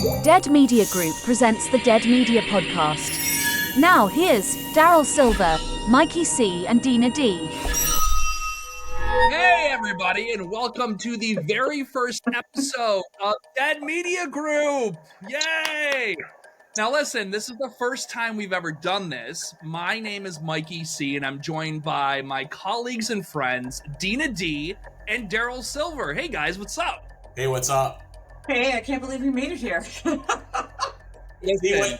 Dead Media Group presents the Dead Media Podcast. Now here's Daryl Silver, Mikey C, and Dina D. Hey everybody, and welcome to the very first episode of Dead Media Group. Yay! Now listen, this is the first time we've ever done this. My name is Mikey C, and I'm joined by my colleagues and friends, Dina D and Daryl Silver. Hey guys, what's up? Hey, what's up? Hey, I can't believe we made it here. See,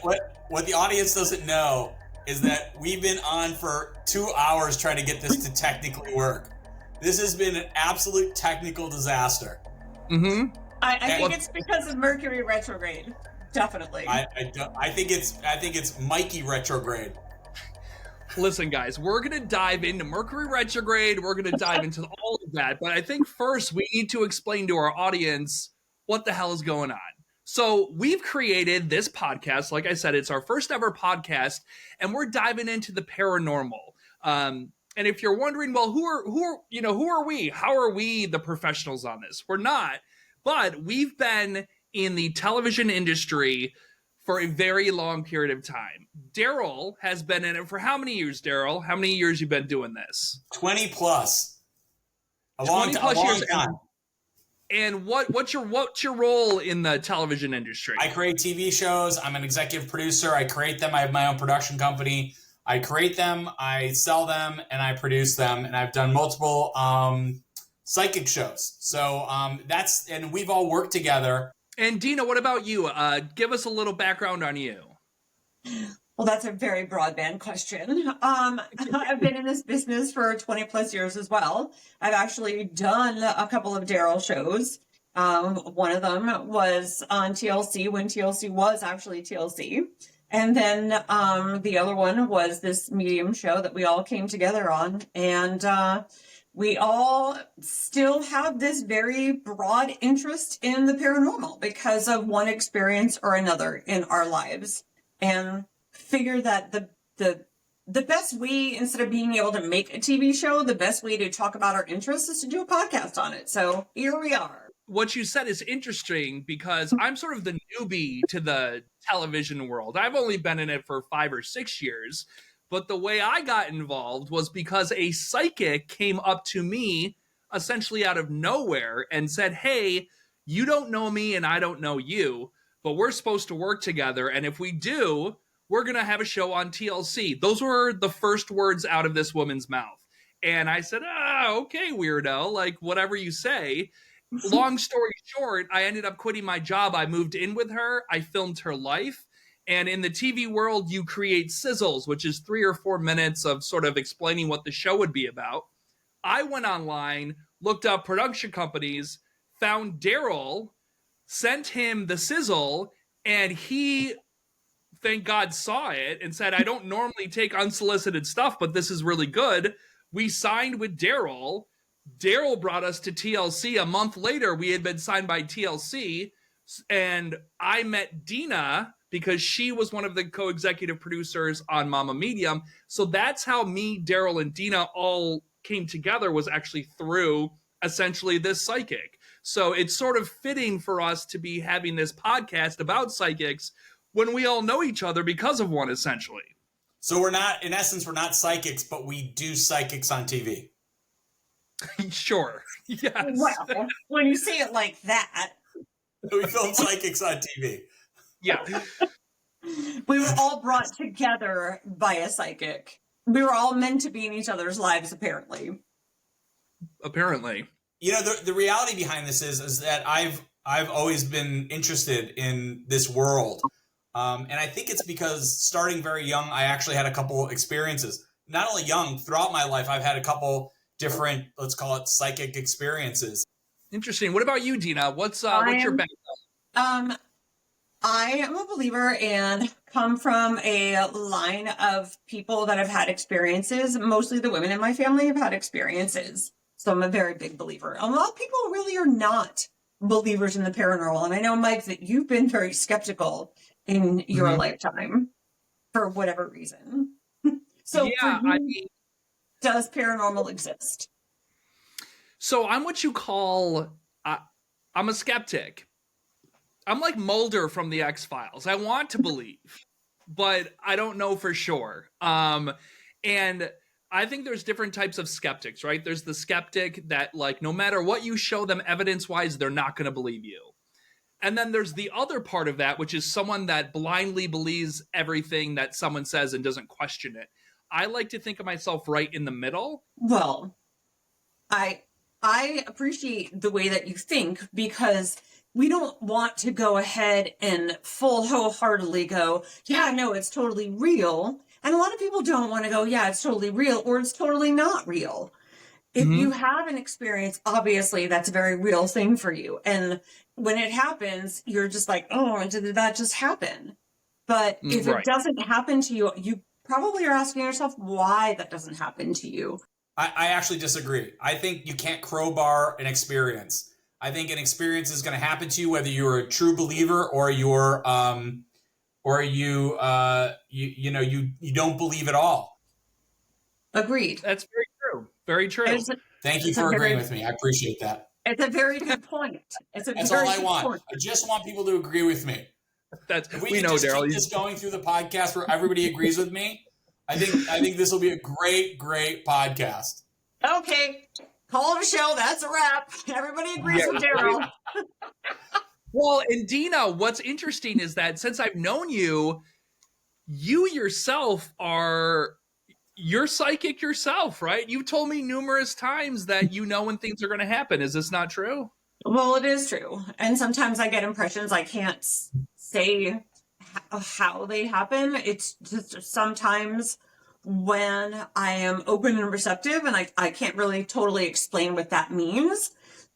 what the audience doesn't know is that we've been on for 2 hours trying to get this to technically work. This has been an absolute technical disaster. Mm-hmm. I think it's because of Mercury retrograde. Definitely. I think it's Mikey retrograde. Listen, guys, we're going to dive into Mercury retrograde. We're going to dive into all of that. But I think first we need to explain to our audience what the hell is going on. So we've created this podcast. Like I said, it's our first ever podcast, and we're diving into the paranormal. And if you're wondering, well, who are we? How are we the professionals on this? We're not, but we've been in the television industry for a very long period of time. Daryl has been in it for how many years, Daryl? How many years you been doing this? 20 plus. A 20 long plus years. time. And what's your role in the television industry? I create TV shows. I'm an executive producer. I create them. I have my own production company. I create them, I sell them, and I produce them. And I've done multiple psychic shows. So and we've all worked together. And Dina, what about you? Give us a little background on you. Well, that's a very broadband question. I've been in this business for 20 plus years as well. I've actually done a couple of Daryl shows. One of them was on TLC when TLC was actually TLC. And then the other one was this medium show that we all came together on. And we all still have this very broad interest in the paranormal because of one experience or another in our lives. And figure that the best way, instead of being able to make a TV show, the best way to talk about our interests is to do a podcast on it. So here we are. What you said is interesting because I'm sort of the newbie to the television world. I've only been in it for 5 or 6 years, but the way I got involved was because a psychic came up to me essentially out of nowhere and said, hey, you don't know me and I don't know you, but we're supposed to work together. And if we do, we're going to have a show on TLC. Those were the first words out of this woman's mouth. And I said, okay, weirdo, like whatever you say. Long story short, I ended up quitting my job. I moved in with her. I filmed her life. And in the TV world, you create sizzles, which is 3 or 4 minutes of sort of explaining what the show would be about. I went online, looked up production companies, found Daryl, sent him the sizzle, and he, thank God, saw it and said, I don't normally take unsolicited stuff, but this is really good. We signed with Daryl. Daryl brought us to TLC. A month later, we had been signed by TLC, and I met Dina because she was one of the co-executive producers on Mama Medium. So that's how me, Daryl, and Dina all came together, was actually through essentially this psychic. So it's sort of fitting for us to be having this podcast about psychics when we all know each other because of one, essentially. So we're not psychics, but we do psychics on TV. Sure. Yes. Well, when you say it like that. We film psychics on TV. Yeah. We were all brought together by a psychic. We were all meant to be in each other's lives, apparently. Apparently. You know, the reality behind this is that I've always been interested in this world. And I think it's because starting very young, I actually had a couple experiences. Not only young, throughout my life, I've had a couple different, let's call it psychic experiences. Interesting. What about you, Dina? What's your background? I am a believer and come from a line of people that have had experiences. Mostly the women in my family have had experiences. So I'm a very big believer. A lot of people really are not believers in the paranormal. And I know, Mike, that you've been very skeptical in your lifetime for whatever reason. So yeah, does paranormal exist? So I'm what you call, I'm a skeptic. I'm like Mulder from the X-Files. I want to believe, but I don't know for sure. And I think there's different types of skeptics, right? There's the skeptic that, like, no matter what you show them evidence-wise, they're not going to believe you. And then there's the other part of that, which is someone that blindly believes everything that someone says and doesn't question it. I like to think of myself right in the middle. Well, I appreciate the way that you think, because we don't want to go ahead and full wholeheartedly go, yeah, no, it's totally real. And a lot of people don't want to go, yeah, it's totally real, or it's totally not real. If you have an experience, obviously that's a very real thing for you. And when it happens, you're just like, oh, did that just happen? But if it doesn't happen to you, you probably are asking yourself why that doesn't happen to you. I actually disagree. I think you can't crowbar an experience. I think an experience is going to happen to you whether you're a true believer or you're you don't believe at all. Agreed. That's very true. Very true. Thank you for agreeing with me. I appreciate that. It's a very good point. That's all I want. I just want people to agree with me. If we know, Daryl. Keep this going through the podcast where everybody agrees with me, I think this will be a great podcast. Okay. Call it a show. That's a wrap. Everybody agrees with Daryl. Well, and Dina, what's interesting is that since I've known you, you yourself you're psychic yourself, right? You've told me numerous times that you know when things are going to happen. Is this not true? Well, it is true. And sometimes I get impressions I can't say how they happen. It's just sometimes when I am open and receptive and I can't really totally explain what that means,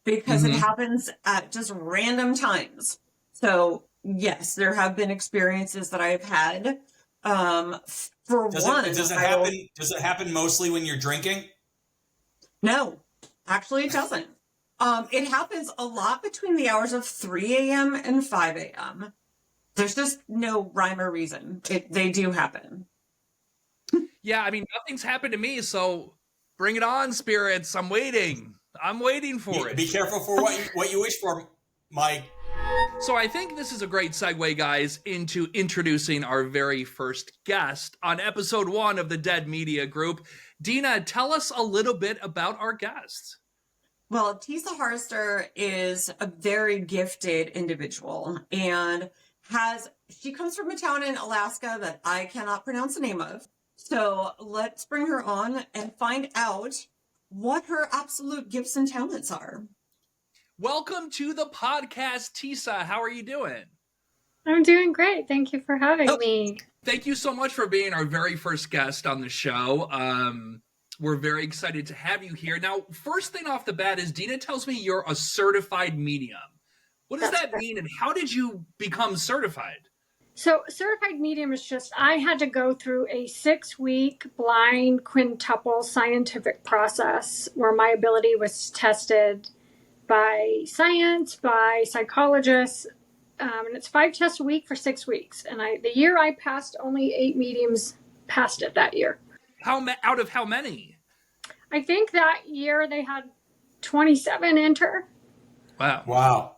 because it happens at just random times. So yes, there have been experiences that I've had. Does it happen mostly when you're drinking? No, actually it doesn't. It happens a lot between the hours of 3 a.m. and 5 a.m. There's just no rhyme or reason. They do happen. Yeah, I mean, nothing's happened to me, so bring it on, spirits. I'm waiting for it. Be careful for what you wish for, Mike. So I think this is a great segue, guys, into introducing our very first guest on episode 1 of the Dead Media Group. Dina, tell us a little bit about our guest. Well, Tesa Harster is a very gifted individual, and she comes from a town in Alaska that I cannot pronounce the name of. So let's bring her on and find out what her absolute gifts and talents are. Welcome to the podcast, Tesa. How are you doing? I'm doing great. Thank you for having me. Thank you so much for being our very first guest on the show. We're very excited to have you here. Now, first thing off the bat is Dina tells me you're a certified medium. What does that mean, and how did you become certified? So certified medium is just, I had to go through a 6-week blind quintuple scientific process where my ability was tested by science, by psychologists, and it's 5 tests a week for 6 weeks. And the year I passed, only 8 mediums passed it that year. Out of how many? I think that year they had 27 enter. Wow.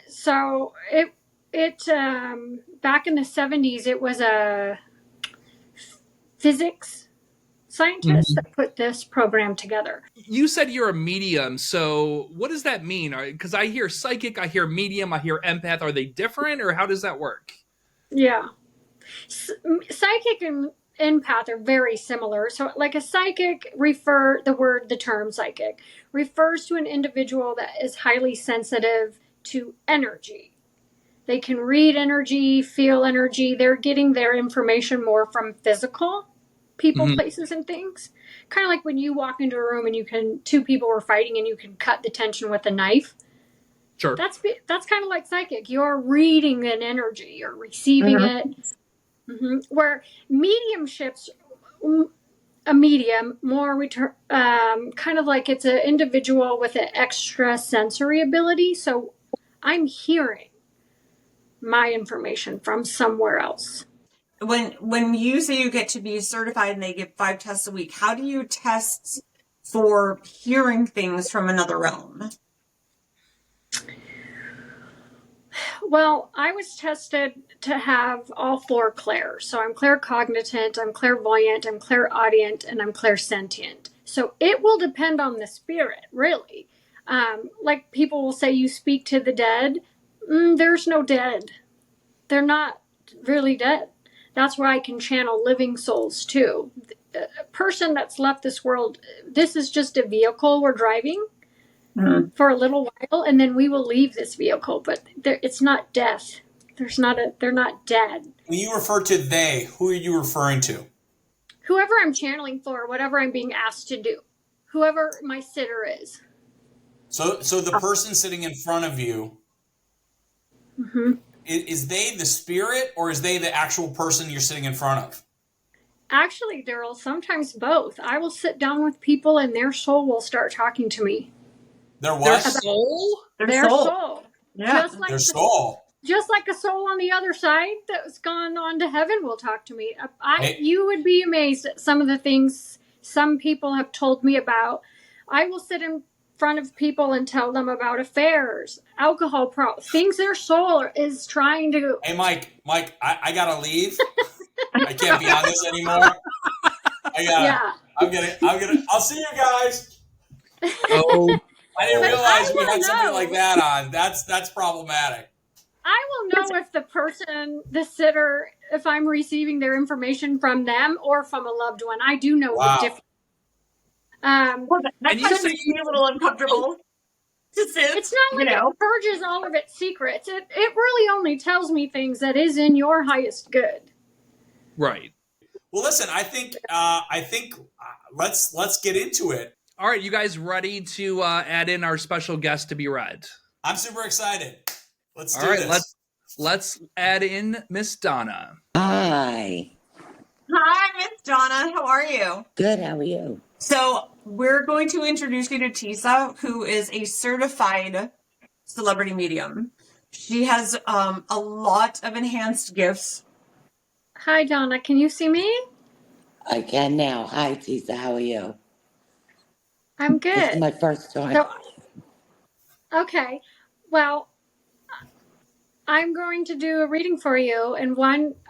So it back in the 70s, it was a physics scientist that put this program together. You said you're a medium, so what does that mean? Because I hear psychic, I hear medium, I hear empath. Are they different, or how does that work? Yeah. Psychic and empath are very similar. So like a psychic, the term psychic refers to an individual that is highly sensitive to energy. They can read energy, feel energy. They're getting their information more from physical people, places, and things. Kind of like when you walk into a room and two people were fighting and you can cut the tension with a knife. Sure. That's kind of like psychic. You're reading an energy. You're receiving it. Where mediumship's a medium, more kind of like it's an individual with an extra sensory ability. So I'm hearing my information from somewhere else. When you say you get to be certified and they give 5 tests a week, how do you test for hearing things from another realm? Well, I was tested to have all four clairs. So I'm claircognizant, I'm clairvoyant, I'm clairaudient, and I'm clairsentient. So it will depend on the spirit, really. Like people will say, you speak to the dead. There's no dead. They're not really dead. That's where I can channel living souls too. A person that's left this world, this is just a vehicle we're driving for a little while, and then we will leave this vehicle. But it's not death. They're not dead. When you refer to they, who are you referring to? Whoever I'm channeling for, whatever I'm being asked to do, whoever my sitter is. So the person sitting in front of you, is they the spirit, or is they the actual person you're sitting in front of? Actually, Daryl, sometimes both. I will sit down with people and their soul will start talking to me. Their what? Their soul? Their soul. Yeah. Just like Their soul. Just like a soul on the other side that's gone on to heaven will talk to me. Hey. You would be amazed at some of the things some people have told me about. I will sit in front of people and tell them about affairs, alcohol problems, things their soul is trying to. Hey, Mike, I gotta leave. I can't be on this anymore. I'll see you guys. Oh, I didn't realize we will had something know. like that on. That's problematic. I will know if the person, the sitter, if I'm receiving their information from them or from a loved one. I do know the difference. Well, that And you kind of say- makes me a little uncomfortable to sit. It's not like it purges all of its secrets. It really only tells me things that is in your highest good. right. Well, listen, I think let's get into it. All right, you guys ready to add in our special guest to be read? I'm super excited. Let's do All right, this. let's add in Miss Donna. Hi. Hi, Miss Donna. How are you? Good. How are you? So we're going to introduce you to Tesa, who is a certified celebrity medium. She has a lot of enhanced gifts. Hi, Donna. Can you see me? I can now. Hi, Tesa. How are you? I'm This is good. my first time. So, okay. Well, I'm going to do a reading for you. And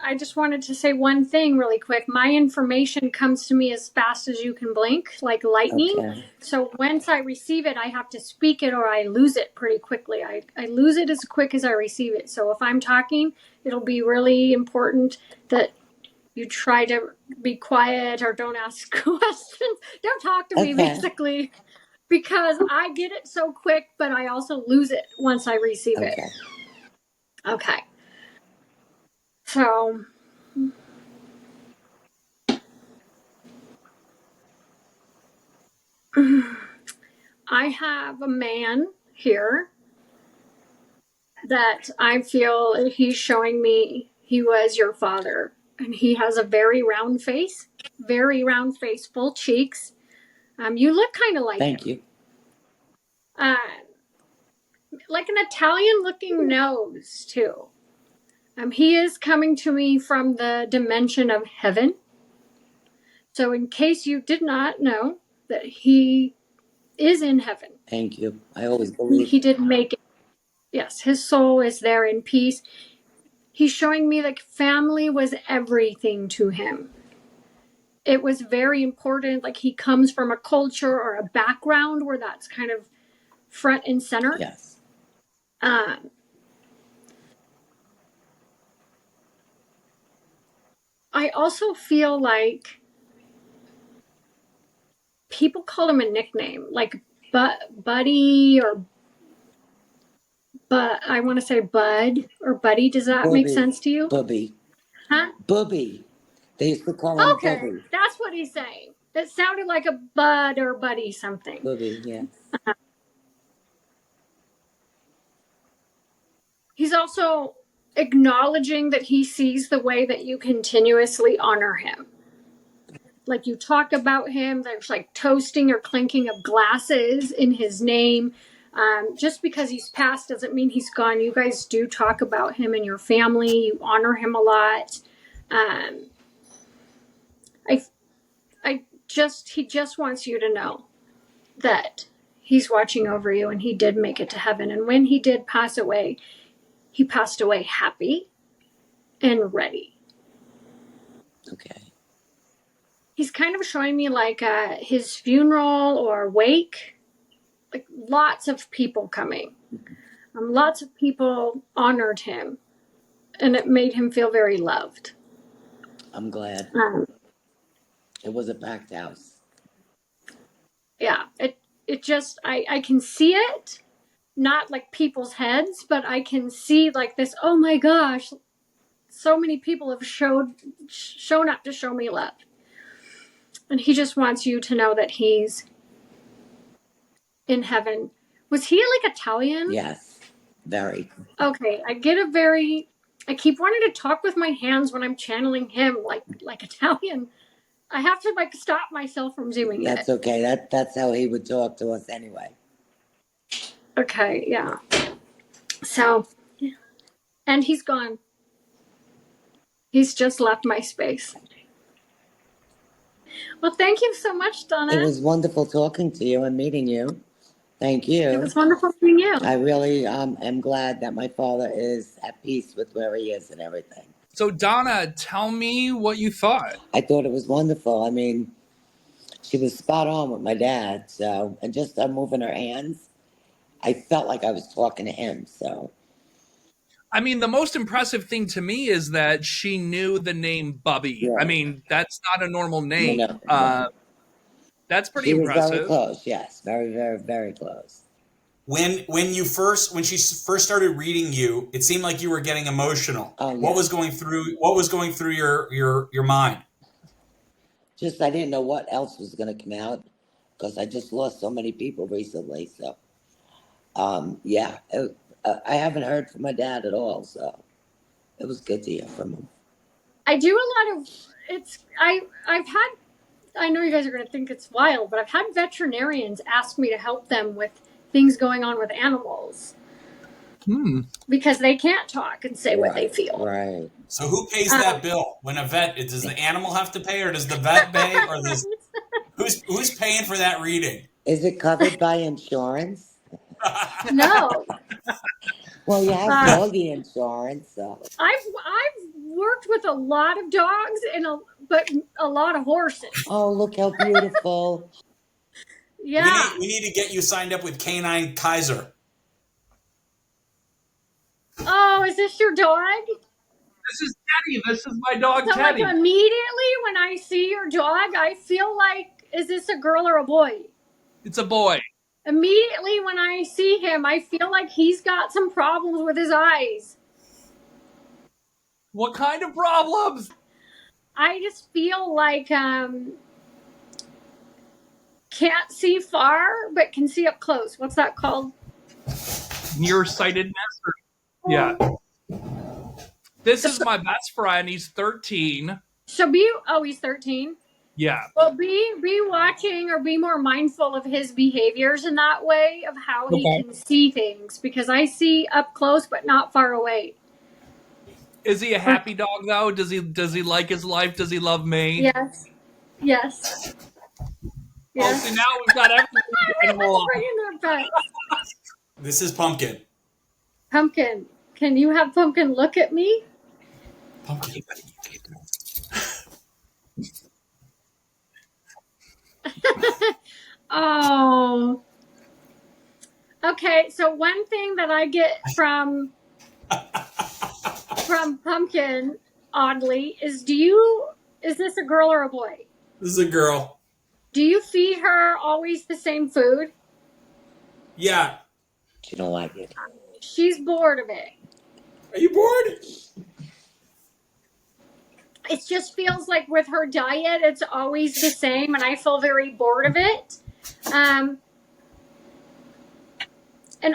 I just wanted to say one thing really quick. My information comes to me as fast as you can blink, like lightning. Okay. So once I receive it, I have to speak it or I lose it pretty quickly. I lose it as quick as I receive it. So if I'm talking, it'll be really important that you try to be quiet or don't ask questions. Don't talk to me, Okay. basically, because I get it so quick, but I also lose it once I receive it. Okay. Okay. So, I have a man here that I feel he's showing me he was your father. And he has a very round face, full cheeks. You look kind of like Thank him. you. Like an Italian-looking nose, too. He is coming to me from the dimension of heaven. So in case you did not know that he is in heaven. Thank you. I always believe. He did make it. Yes, his soul is there in peace. He's showing me like family was everything to him. It was very important. Like he comes from a culture or a background where that's kind of front and center. Yes. I also feel like people call him a nickname, like Buddy or I want to say Bud or Buddy. Does that make Booby. sense to you? Booby. Huh? Booby. They used to call him Okay, Booby. that's what he's saying. It sounded like a Bud or Buddy something. Booby, yes. He's also acknowledging that he sees the way that you continuously honor him. Like you talk about him, there's like toasting or clinking of glasses in his name. Just because he's passed doesn't mean he's gone. You guys do talk about him and your family. You honor him a lot. He just wants you to know that he's watching over you and he did make it to heaven. And when he did pass away, he passed away happy and ready. Okay. He's kind of showing me like his funeral or wake, like lots of people coming. Lots of people honored him, and it made him feel very loved. I'm glad. It was a packed house. Yeah, it just, I can see it, not like people's heads, but I can see like this, oh my gosh, so many people have shown up to show me love. And he just wants you to know that he's in heaven. Was he like Italian? Yes, very. Okay, I keep wanting to talk with my hands when I'm channeling him like Italian. I have to like stop myself from doing it. That's okay. That's how he would talk to us anyway. Okay, yeah. So, yeah. And he's gone. He's just left my space. Well, thank you so much, Donna. It was wonderful talking to you and meeting you. Thank you. It was wonderful meeting you. I really am glad that my father is at peace with where he is and everything. So, Donna, tell me what you thought. I thought it was wonderful. I mean, she was spot on with my dad. So, and just moving her hands, I felt like I was talking to him. So, I mean, the most impressive thing to me is that she knew the name Bubby. Yeah. I mean, that's not a normal name. No. That's pretty she was impressive. very close. Yes, very, very, very close. When she first started reading you, it seemed like you were getting emotional. Oh, yeah. What was going through your mind? Just I didn't know what else was going to come out because I just lost so many people recently. So, yeah, I haven't heard from my dad at all. So it was good to hear from him. I do a lot of I know you guys are going to think it's wild, but I've had veterinarians ask me to help them with things going on with animals because they can't talk and say what they feel. Right. So who pays that bill when a vet? Does the animal have to pay, or does the vet pay, or who's paying for that reading? Is it covered by insurance? No. Well, you have doggy insurance, so. I've worked with a lot of dogs but a lot of horses. Oh, look how beautiful! Yeah. We need to get you signed up with Canine Kaiser. Oh, is this your dog? This is Teddy. This is my dog, So Teddy. like immediately when I see your dog, I feel like, is this a girl or a boy? It's a boy. Immediately when I see him, I feel like he's got some problems with his eyes. What kind of problems? I just feel like can't see far, but can see up close. What's that called? Nearsightedness? Yeah. This is my best friend. He's 13. So he's 13. Yeah. Well, be watching or be more mindful of his behaviors in that way of how he can see things, because I see up close but not far away. Is he a happy dog though? Does he like his life? Does he love me? Yes. Yes. Oh, see, now we've got everything. This is Pumpkin. Pumpkin, can you have Pumpkin look at me? Pumpkin. Oh. Okay, so one thing that I get from Pumpkin, oddly, is this a girl or a boy? This is a girl. Do you feed her always the same food? Yeah. She don't like it. She's bored of it. Are you bored? It just feels like with her diet, it's always the same, and I feel very bored of it. And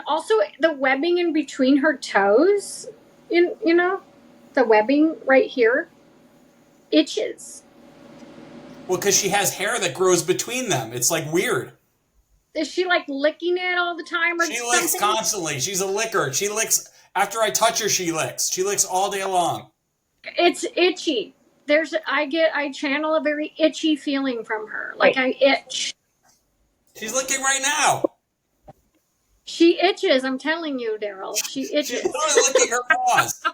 also the webbing in between her toes, you know, the webbing right here, itches. Well, because she has hair that grows between them. It's like weird. Is she like licking it all the time or She something? licks constantly. She's a licker. She licks after I touch her. She licks. She licks all day long. It's itchy. I channel a very itchy feeling from her. Like I itch. She's licking right now. She itches. I'm telling you, Daryl. She She's itches. literally licking her paws.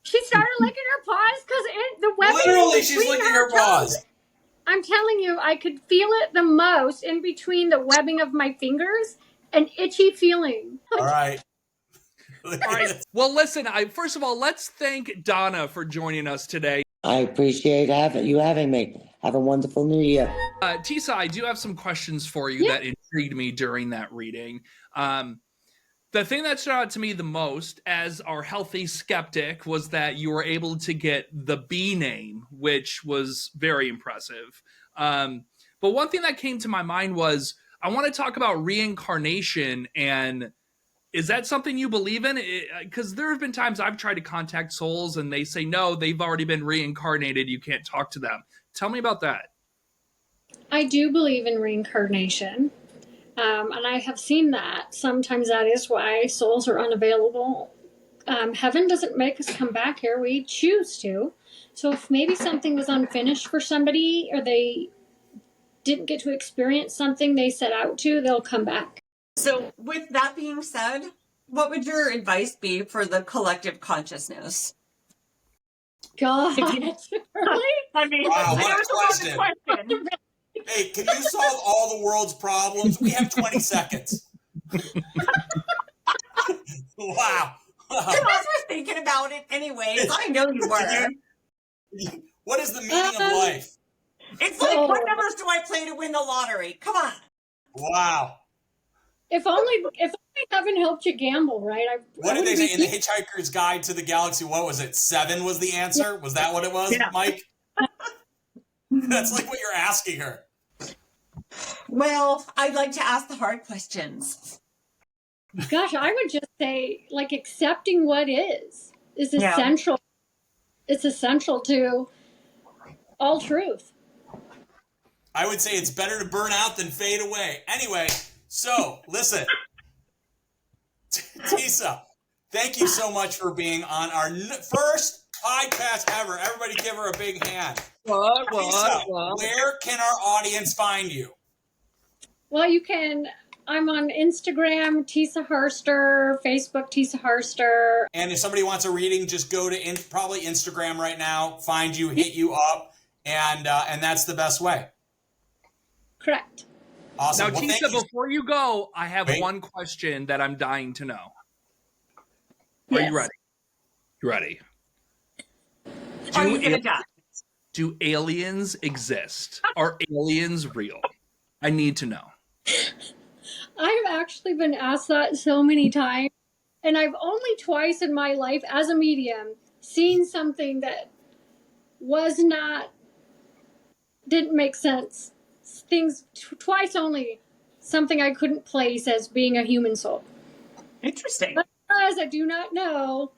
She started licking her paws because the webbing. Literally, she's licking her paws. I'm telling you, I could feel it the most in between the webbing of my fingers, an itchy feeling. All right. All right. Well, listen, first of all, let's thank Donna for joining us today. I appreciate you having me. Have a wonderful new year. Tesa, I do have some questions for you that intrigued me during that reading. The thing that stood out to me the most as our healthy skeptic was that you were able to get the B name, which was very impressive. But one thing that came to my mind was I want to talk about reincarnation, and is that something you believe in? Because there have been times I've tried to contact souls and they say, no, they've already been reincarnated. You can't talk to them. Tell me about that. I do believe in reincarnation. And I have seen that. Sometimes that is why souls are unavailable. Heaven doesn't make us come back here. We choose to. So if maybe something was unfinished for somebody or they didn't get to experience something they set out to, they'll come back. So with that being said, what would your advice be for the collective consciousness? God. Really? I mean, Wow, I what a question. Hey, can you solve all the world's problems? We have 20 seconds. Wow. You guys were thinking about it anyways. I know you were. What is the meaning of life? It's like, what numbers do I play to win the lottery? Come on. Wow. If only heaven helped you gamble, right? What did they say in the Hitchhiker's Guide to the Galaxy? What was it? 7 was the answer? Was that what it was, Mike? That's like what you're asking her. Well, I'd like to ask the hard questions. Gosh, I would just say, like, accepting what is essential. It's essential to all truth. I would say it's better to burn out than fade away. Anyway, so listen, Tesa, thank you so much for being on our first podcast ever. Everybody give her a big hand. Tesa, where can our audience find you? Well, I'm on Instagram, Tesa Harster, Facebook, Tesa Harster. And if somebody wants a reading, just go to probably Instagram right now, find you, hit you up, and that's the best way. Correct. Awesome. Now, Tesa, before you go, I have one question that I'm dying to know. Are you ready? You ready? Are you going to die? Do aliens exist? Are aliens real? I need to know. I've actually been asked that so many times, and I've only twice in my life as a medium seen something that didn't make sense. Things twice only, something I couldn't place as being a human soul. Interesting. Because I do not know,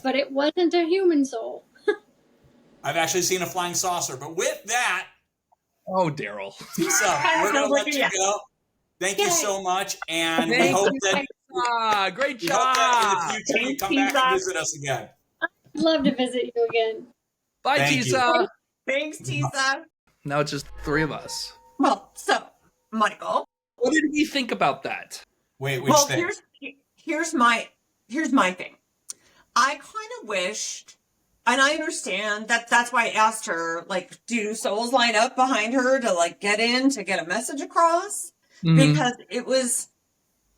but it wasn't a human soul. I've actually seen a flying saucer, but with that, Daryl. Tesa, we're going to let you go. Thank you so much, and we hope that great job. In the future you come back and visit us again. I'd love to visit you again. Bye, Tesa. Thanks, Tesa. Now it's just 3 of us. Well, so Michael, what did we think about that? Wait, which thing? Here's my thing. I kind of wished, and I understand that's why I asked her, like, do souls line up behind her to like get a message across? Mm-hmm. Because it was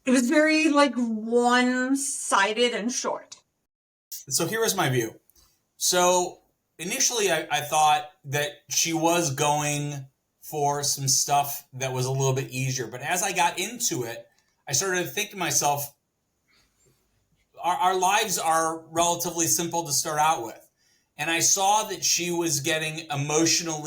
very like one-sided and short. So here is my view. So initially I thought that she was going for some stuff that was a little bit easier. But as I got into it, I started to think to myself, our lives are relatively simple to start out with. And I saw that she was getting emotional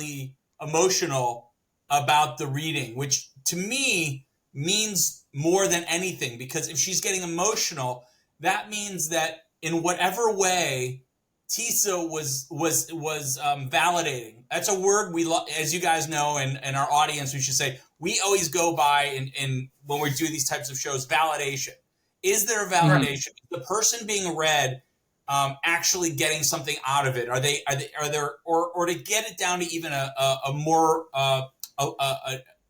about the reading, which to me means more than anything, because if she's getting emotional, that means that in whatever way Tesa was validating. That's a word we, as you guys know, and our audience, we should say, we always go by in when we do these types of shows, validation. Is there a validation? Mm-hmm. The person being read actually getting something out of it? Are there, or to get it down to even a more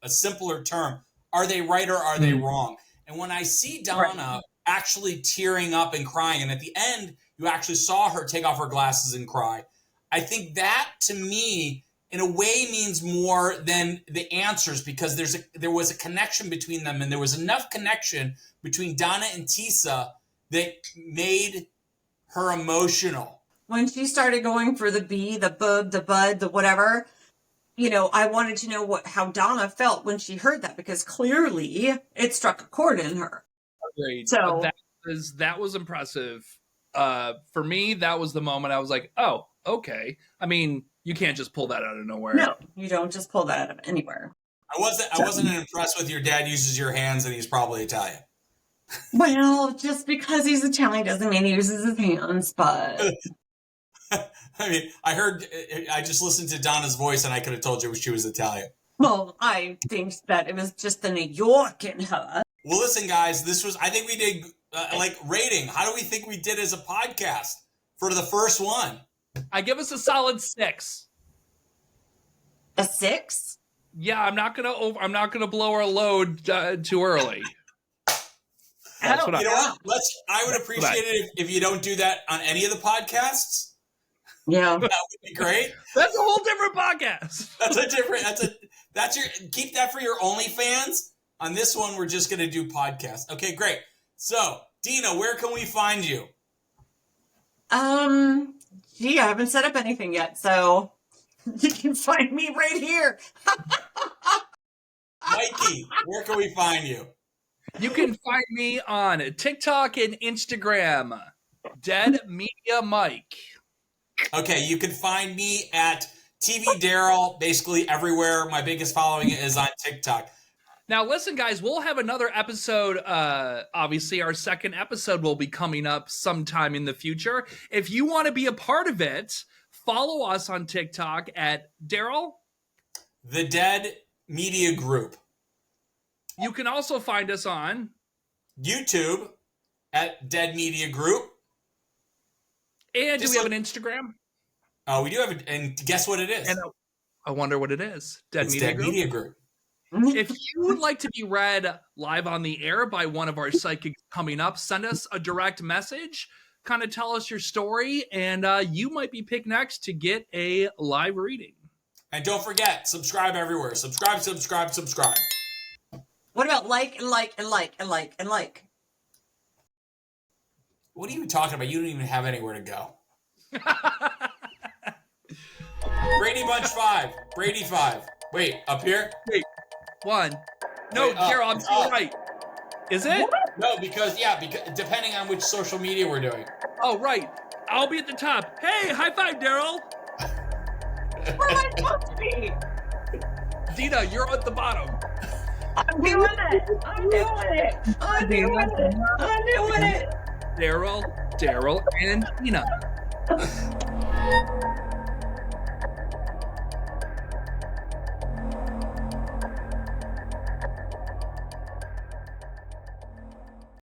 simpler term, are they right or are they wrong? And when I see Donna actually tearing up and crying, and at the end, you actually saw her take off her glasses and cry, I think that, to me, in a way means more than the answers, because there was a connection between them, and there was enough connection between Donna and Tesa that made her emotional. When she started going for the bee, the bub, the bud, the whatever, I wanted to know how Donna felt when she heard that, because clearly it struck a chord in her. Agreed. So that was impressive. For me, that was the moment I was like, oh, okay. I mean, you can't just pull that out of nowhere. No, you don't just pull that out of anywhere. I wasn't impressed with your dad uses your hands, and he's probably Italian. Well, just because he's Italian doesn't mean he uses his hands, but... I mean, I just listened to Donna's voice, and I could have told you she was Italian. Well, I think that it was just the New York in her. Well, listen, guys, I think we did, rating. How do we think we did as a podcast for the first one? I give us a solid 6. A 6? Yeah, I'm not gonna blow our load too early. That's what I would appreciate it if you don't do that on any of the podcasts. Yeah, that would be great. That's a whole different podcast. Keep that for your OnlyFans. On this one, we're just gonna do podcasts. Okay, great. So, Dina, where can we find you? I haven't set up anything yet, so you can find me right here. Mikey, where can we find you? You can find me on TikTok and Instagram, Dead Media Mike. Okay, you can find me at TV Daryl, basically everywhere. My biggest following is on TikTok. Now, listen, guys, we'll have another episode. Obviously, our second episode will be coming up sometime in the future. If you want to be a part of it, follow us on TikTok at Daryl, The Dead Media Group. You can also find us on YouTube at Dead Media Group. And do we have an Instagram? Oh, we do have and guess what it is? And I wonder what it is. It's Dead Media Group. If you would like to be read live on the air by one of our psychics coming up, send us a direct message, kind of tell us your story, and you might be picked next to get a live reading. And don't forget, subscribe everywhere. Subscribe. What about like? What are you talking about? You don't even have anywhere to go. Brady Bunch 5. Brady 5. Wait, up here? Wait, 1. No, Daryl, I'm still right. Is it? What? No, because depending on which social media we're doing. Oh, right. I'll be at the top. Hey, high five, Daryl. Where am I supposed to be? Dina, you're at the bottom. I'm doing it. Daryl, and Dina.